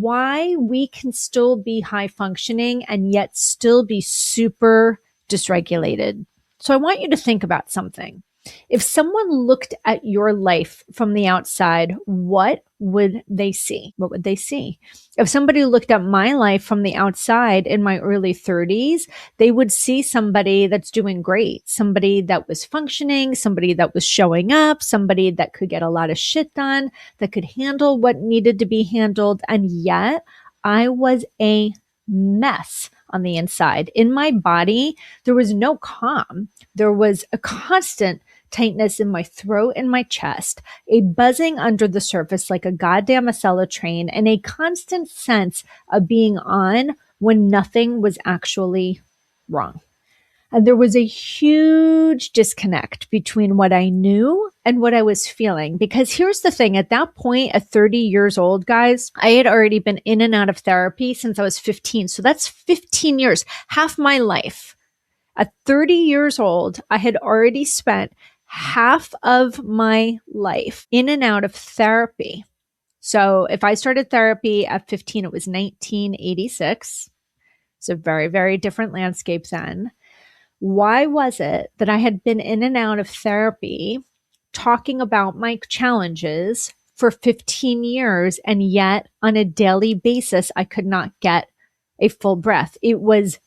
why we can still be high functioning and yet still be super dysregulated. So I want you to think about something. If someone looked at your life from the outside, what would they see? What would they see? If somebody looked at my life from the outside in my early 30s, they would see somebody that's doing great, somebody that was functioning, somebody that was showing up, somebody that could get a lot of shit done, that could handle what needed to be handled. And yet I was a mess on the inside. In my body, there was no calm. There was a constant tightness in my throat and my chest, a buzzing under the surface like a goddamn Acela train, and a constant sense of being on when nothing was actually wrong. And there was a huge disconnect between what I knew and what I was feeling. Because here's the thing, at that point, at 30 years old, guys, I had already been in and out of therapy since I was 15. So that's 15 years, half my life. At 30 years old, I had already spent half of my life in and out of therapy. So if I started therapy at 15, it was 1986. It's a very, very different landscape then. Why was it that I had been in and out of therapy talking about my challenges for 15 years, and yet on a daily basis, I could not get a full breath? It was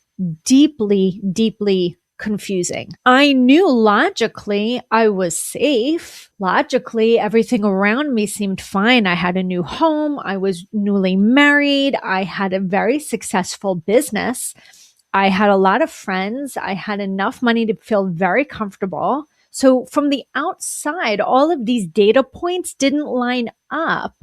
deeply, deeply confusing. I knew logically I was safe. Logically, everything around me seemed fine. I had a new home. I was newly married. I had a very successful business. I had a lot of friends. I had enough money to feel very comfortable. So from the outside, all of these data points didn't line up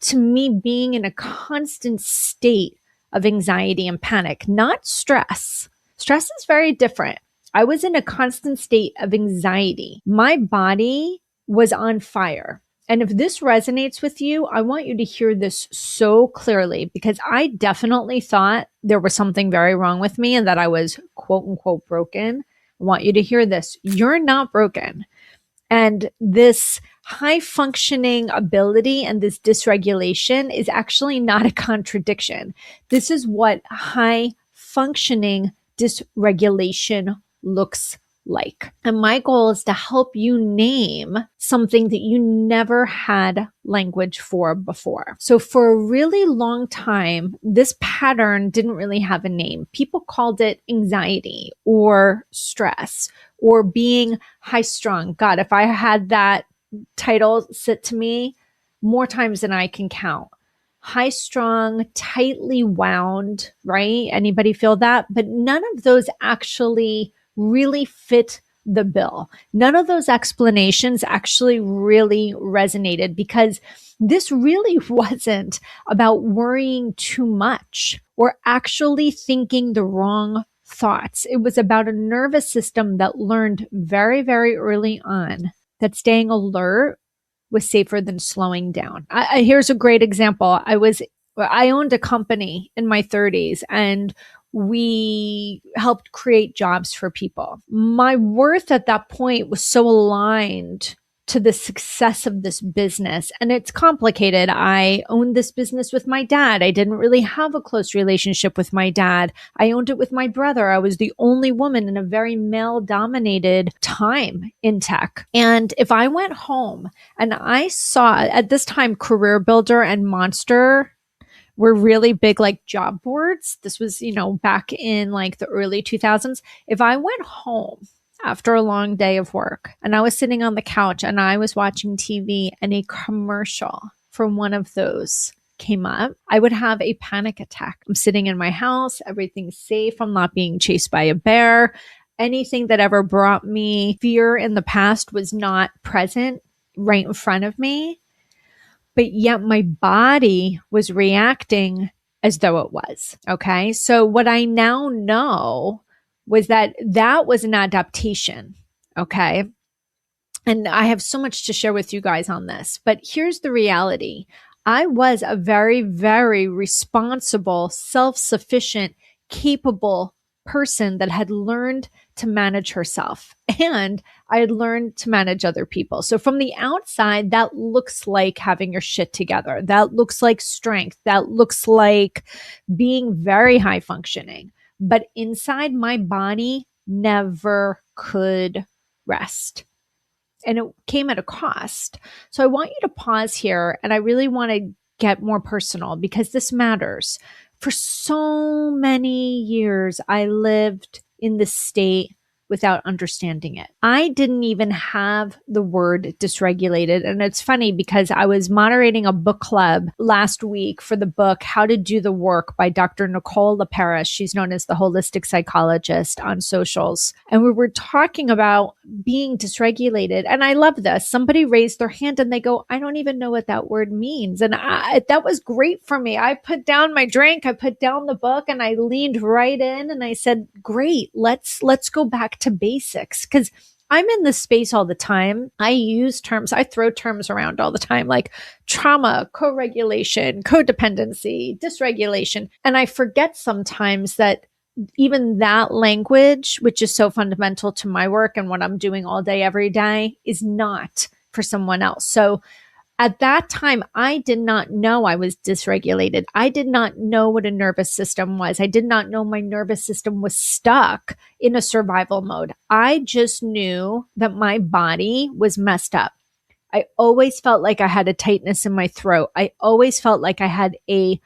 to me being in a constant state of anxiety and panic, not stress. Stress is very different. I was in a constant state of anxiety. My body was on fire. And if this resonates with you, I want you to hear this so clearly, because I definitely thought there was something very wrong with me and that I was quote unquote broken. I want you to hear this. You're not broken. And this high functioning ability and this dysregulation is actually not a contradiction. This is what high functioning dysregulation looks like. And my goal is to help you name something that you never had language for before. So for a really long time, this pattern didn't really have a name. People called it anxiety or stress or being high strung. God, if I had that title sit to me more times than I can count. High strung, tightly wound, right? Anybody feel that? But none of those actually really fit the bill. None of those explanations actually really resonated, because this really wasn't about worrying too much or actually thinking the wrong thoughts. It was about a nervous system that learned very, very early on that staying alert was safer than slowing down. Here's a great example. I owned a company in my 30s, and we helped create jobs for people. My worth at that point was so aligned to the success of this business. And it's complicated. I owned this business with my dad. I didn't really have a close relationship with my dad. I owned it with my brother. I was the only woman in a very male-dominated time in tech. And if I went home and I saw, at this time, Career Builder and Monster were really big, like job boards. This was, back in like the early 2000s. If I went home after a long day of work and I was sitting on the couch and I was watching TV and a commercial from one of those came up, I would have a panic attack. I'm sitting in my house. Everything's safe. I'm not being chased by a bear. Anything that ever brought me fear in the past was not present right in front of me. But yet my body was reacting as though it was. Okay. So what I now know was that was an adaptation. Okay. And I have so much to share with you guys on this, but here's the reality. I was a very, very responsible, self-sufficient, capable person that had learned to manage herself, and I had learned to manage other people. So from the outside, that looks like having your shit together. That looks like strength. That looks like being very high functioning. But inside, my body never could rest. And it came at a cost. So I want you to pause here, and I really want to get more personal because this matters. For so many years, I lived in this state without understanding it. I didn't even have the word dysregulated. And it's funny because I was moderating a book club last week for the book, How to Do the Work by Dr. Nicole LaParis. She's known as the holistic psychologist on socials. And we were talking about being dysregulated. And I love this. Somebody raised their hand and they go, I don't even know what that word means. And that was great for me. I put down my drink, I put down the book, and I leaned right in and I said, great, let's go back to basics, because I'm in this space all the time. I use terms, I throw terms around all the time, like trauma, co-regulation, codependency, dysregulation. And I forget sometimes that even that language, which is so fundamental to my work and what I'm doing all day, every day, is not for someone else. So at that time, I did not know I was dysregulated. I did not know what a nervous system was. I did not know my nervous system was stuck in a survival mode. I just knew that my body was messed up. I always felt like I had a tightness in my throat. I always felt like I had a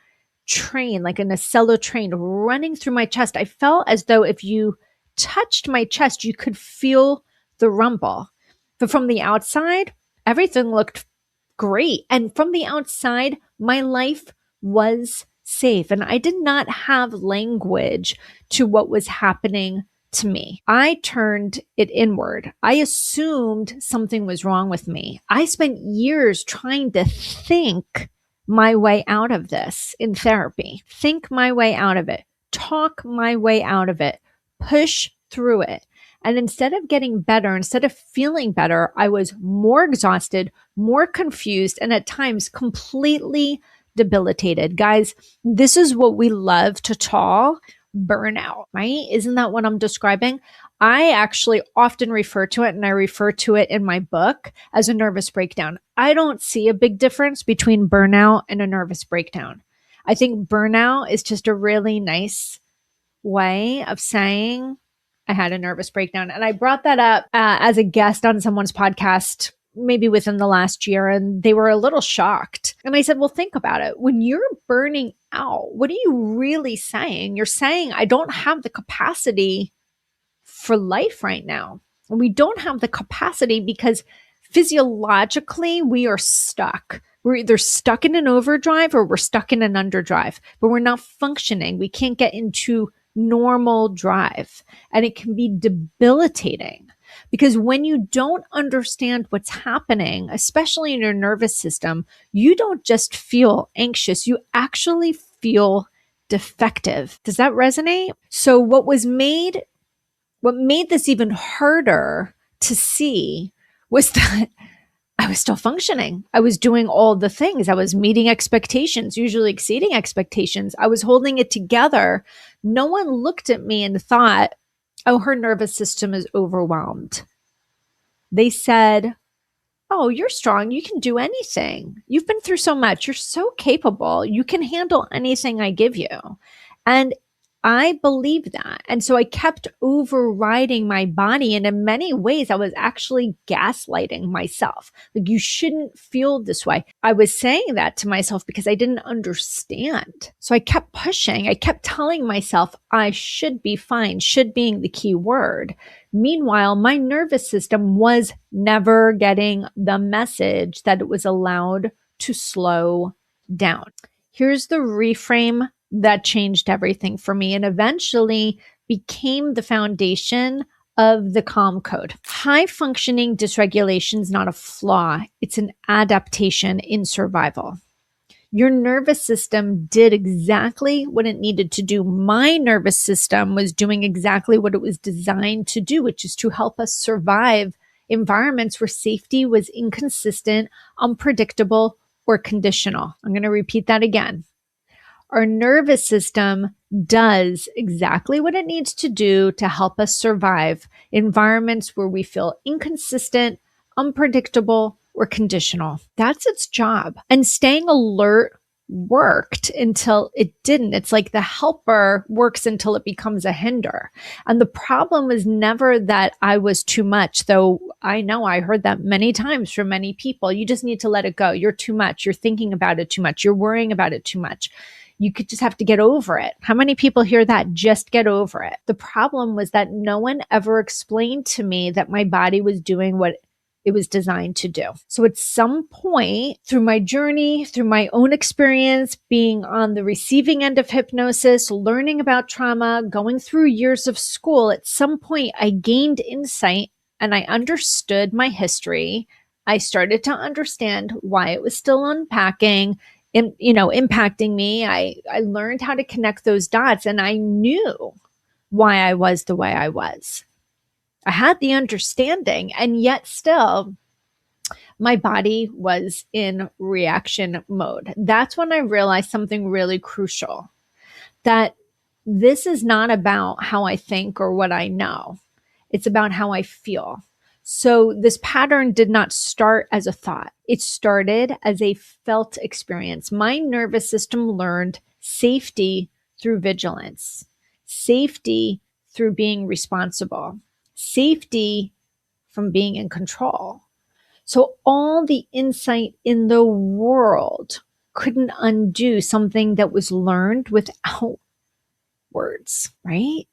train, like a nacelle train running through my chest. I felt as though if you touched my chest, you could feel the rumble. But from the outside, everything looked great. And from the outside, my life was safe. And I did not have language to what was happening to me. I turned it inward. I assumed something was wrong with me. I spent years trying to think my way out of this in therapy, think my way out of it, talk my way out of it, push through it. And instead of getting better, instead of feeling better, I was more exhausted, more confused, and at times completely debilitated. Guys, this is what we love to call burnout, right? Isn't that what I'm describing? I actually often refer to it, and I refer to it in my book as a nervous breakdown. I don't see a big difference between burnout and a nervous breakdown. I think burnout is just a really nice way of saying I had a nervous breakdown. And I brought that up as a guest on someone's podcast, maybe within the last year, and they were a little shocked. And I said, well, think about it. When you're burning out, what are you really saying? You're saying, I don't have the capacity for life right now. And we don't have the capacity because physiologically we are stuck. We're either stuck in an overdrive or we're stuck in an underdrive, but we're not functioning. We can't get into normal drive. And it can be debilitating because when you don't understand what's happening, especially in your nervous system, you don't just feel anxious, you actually feel defective. Does that resonate? So what made this even harder to see was that I was still functioning. I was doing all the things. I was meeting expectations, usually exceeding expectations. I was holding it together. No one looked at me and thought, oh, her nervous system is overwhelmed. They said, oh, you're strong. You can do anything. You've been through so much. You're so capable. You can handle anything I give you. And I believed that. And so I kept overriding my body. And in many ways, I was actually gaslighting myself. Like, you shouldn't feel this way. I was saying that to myself because I didn't understand. So I kept pushing. I kept telling myself I should be fine, should being the key word. Meanwhile, my nervous system was never getting the message that it was allowed to slow down. Here's the reframe that changed everything for me and eventually became the foundation of the calm code. High functioning dysregulation is not a flaw. It's an adaptation in survival. Your nervous system did exactly what it needed to do. My nervous system was doing exactly what it was designed to do, which is to help us survive environments where safety was inconsistent, unpredictable, or conditional. I'm going to repeat that again. Our nervous system does exactly what it needs to do to help us survive environments where we feel inconsistent, unpredictable, or conditional. That's its job. And staying alert worked until it didn't. It's like the helper works until it becomes a hinder. And the problem was never that I was too much, though I know I heard that many times from many people. You just need to let it go. You're too much. You're thinking about it too much. You're worrying about it too much. You could just have to get over it. How many people hear that? Just get over it. The problem was that no one ever explained to me that my body was doing what it was designed to do. So at some point through my journey, through my own experience, being on the receiving end of hypnosis, learning about trauma, going through years of school, at some point I gained insight and I understood my history. I started to understand why it was still unpacking, impacting me. I learned how to connect those dots, and I knew why I was the way I was. I had the understanding, and yet still my body was in reaction mode. That's when I realized something really crucial, that this is not about how I think or what I know. It's about how I feel. So this pattern did not start as a thought. It started as a felt experience. My nervous system learned safety through vigilance, safety through being responsible, safety from being in control. So all the insight in the world couldn't undo something that was learned without words, right?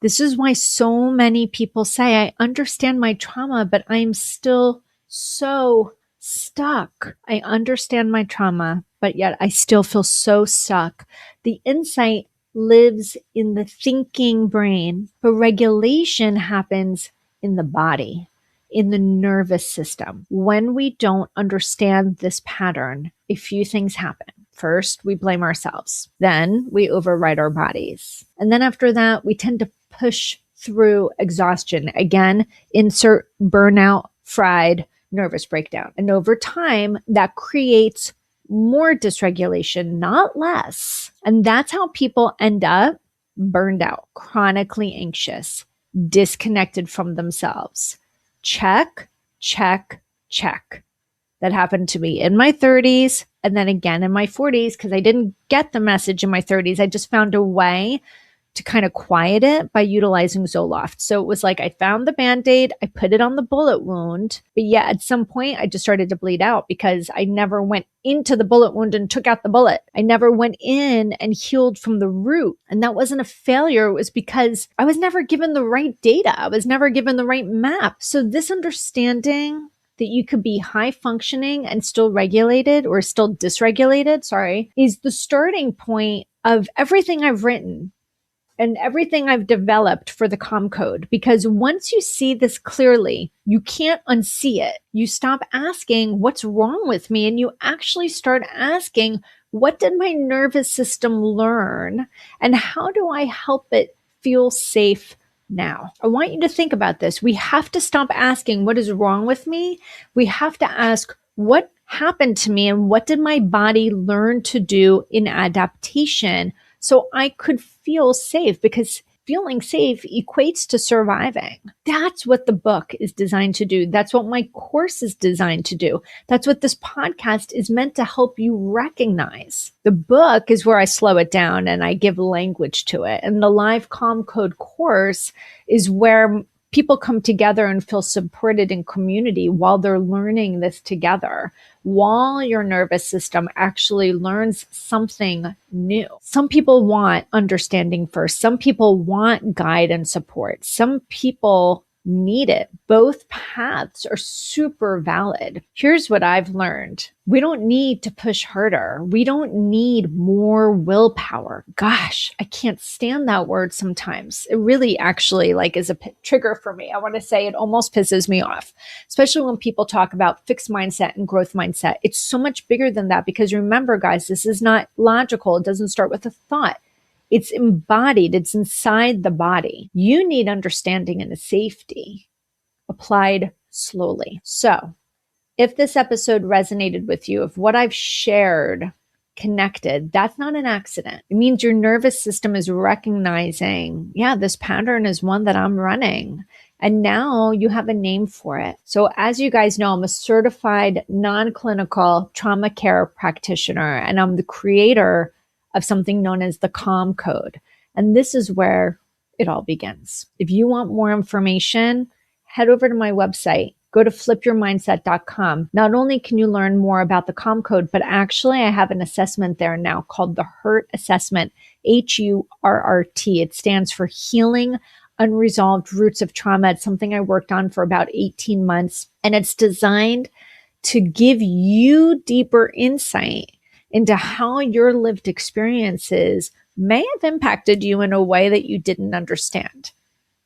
This is why so many people say, I understand my trauma, but I'm still so stuck. I understand my trauma, but yet I still feel so stuck. The insight lives in the thinking brain, but regulation happens in the body, in the nervous system. When we don't understand this pattern, a few things happen. First, we blame ourselves. Then we override our bodies. And then after that, we tend to push through exhaustion. Again, insert burnout, fried, nervous breakdown. And over time, that creates more dysregulation, not less. And that's how people end up burned out, chronically anxious, disconnected from themselves. Check, check, check. That happened to me in my 30s and then again in my 40s because I didn't get the message in my 30s. I just found a way to kind of quiet it by utilizing Zoloft. So it was like I found the Band-Aid, I put it on the bullet wound, but yeah, at some point I just started to bleed out because I never went into the bullet wound and took out the bullet. I never went in and healed from the root. And that wasn't a failure. It was because I was never given the right data. I was never given the right map. So this understanding that you could be high functioning and still regulated or still dysregulated, is the starting point of everything I've written and everything I've developed for the Calm Code. Because once you see this clearly, you can't unsee it. You stop asking, what's wrong with me? And you actually start asking, what did my nervous system learn? And how do I help it feel safe now? I want you to think about this. We have to stop asking, what is wrong with me? We have to ask, what happened to me and what did my body learn to do in adaptation so I could feel safe? Because feeling safe equates to surviving. That's what the book is designed to do. That's what my course is designed to do. That's what this podcast is meant to help you recognize. The book is where I slow it down and I give language to it. And the live Calm Code course is where people come together and feel supported in community while they're learning this together, while your nervous system actually learns something new. Some people want understanding first. Some people want guide and support. Some people need it. Both paths are super valid. Here's what I've learned. We don't need to push harder. We don't need more willpower. Gosh, I can't stand that word sometimes. It really actually is a trigger for me. I want to say it almost pisses me off, especially when people talk about fixed mindset and growth mindset. It's so much bigger than that because remember, guys, this is not logical. It doesn't start with a thought. It's embodied. It's inside the body. You need understanding and safety applied slowly. So if this episode resonated with you, if what I've shared connected, that's not an accident. It means your nervous system is recognizing, yeah, this pattern is one that I'm running. And now you have a name for it. So as you guys know, I'm a certified non-clinical trauma care practitioner, and I'm the creator of something known as the Calm Code. And this is where it all begins. If you want more information, head over to my website. Go to flipyourmindset.com. Not only can you learn more about the Calm Code, but actually I have an assessment there now called the HURT assessment, HURRT. It stands for Healing Unresolved Roots of Trauma. It's something I worked on for about 18 months, and it's designed to give you deeper insight into how your lived experiences may have impacted you in a way that you didn't understand.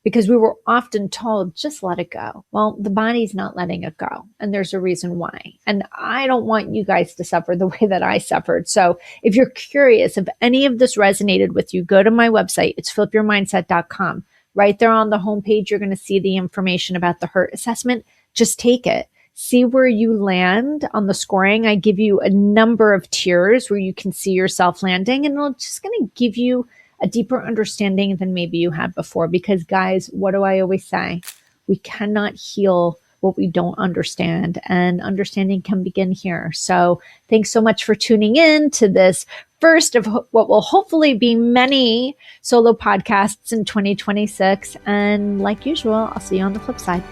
Because we were often told, just let it go. Well, the body's not letting it go. And there's a reason why. And I don't want you guys to suffer the way that I suffered. So if you're curious if any of this resonated with you, go to my website. It's flipyourmindset.com. Right there on the homepage, you're going to see the information about the HURT assessment. Just take it. See where you land on the scoring. I give you a number of tiers where you can see yourself landing, and it's just going to give you a deeper understanding than maybe you had before. Because guys, what do I always say? We cannot heal what we don't understand, and understanding can begin here. So thanks so much for tuning in to this first of what will hopefully be many solo podcasts in 2026. And like usual, I'll see you on the flip side.